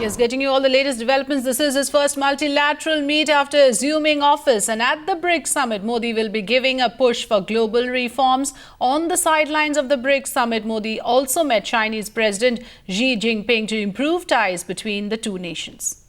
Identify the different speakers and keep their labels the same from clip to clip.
Speaker 1: Yes, getting you all the latest developments. This is his first multilateral meet after assuming office. And at the BRICS summit, Modi will be giving a push for global reforms. On the sidelines of the BRICS summit, Modi also met Chinese President Xi Jinping to improve ties between the two nations.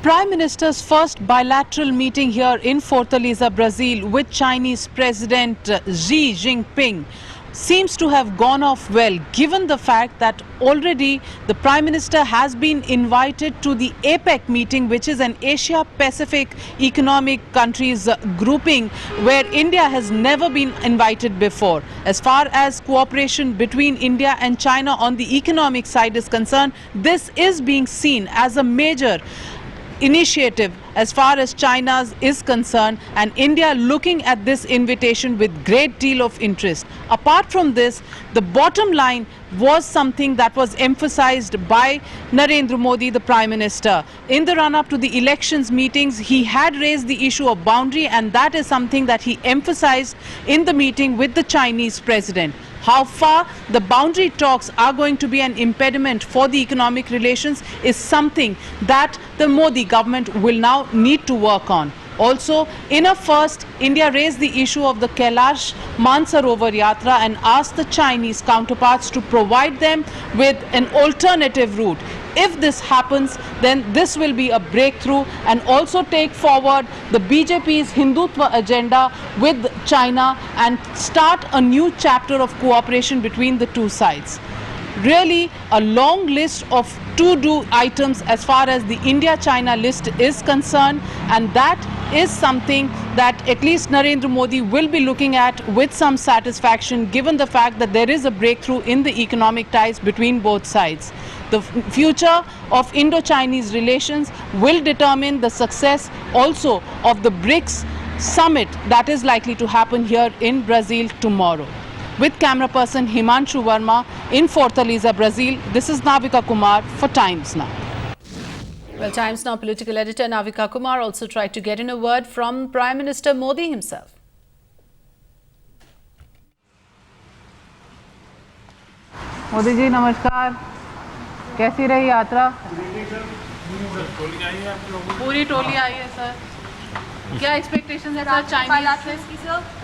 Speaker 2: Prime Minister's first bilateral meeting here in Fortaleza, Brazil with Chinese President Xi Jinping seems to have gone off well, given the fact that already the Prime Minister has been invited to the APEC meeting, which is an Asia-Pacific economic countries grouping where India has never been invited before. As far as cooperation between India and China on the economic side is concerned, this is being seen as a major initiative as far as China is concerned, and India looking at this invitation with great deal of interest. Apart from this, the bottom line was something that was emphasized by Narendra Modi, the Prime Minister. In the run-up to the elections meetings, he had raised the issue of boundary, and that is something that he emphasized in the meeting with the Chinese President. How far the boundary talks are going to be an impediment for the economic relations is something that the Modi government will now need to work on. Also, in a first, India raised the issue of the Kailash Mansarovar Yatra and asked the Chinese counterparts to provide them with an alternative route. If this happens, then this will be a breakthrough and also take forward the BJP's Hindutva agenda with China and start a new chapter of cooperation between the two sides. Really a long list of to-do items as far as the India-China list is concerned, and that is something that at least Narendra Modi will be looking at with some satisfaction, given the fact that there is a breakthrough in the economic ties between both sides. The future of Indo-Chinese relations will determine the success also of the BRICS summit that is likely to happen here in Brazil tomorrow. With camera person Himanshu Verma in Fortaleza, Brazil, this is Navika Kumar for Times Now.
Speaker 1: Well, Times Now political editor Navika Kumar also tried to get in a word from Prime Minister Modi himself.
Speaker 2: Modi ji, namaskar. कैसी रही यात्रा? पूरी टोली आई है sir. क्या expectations है sir Chinese से?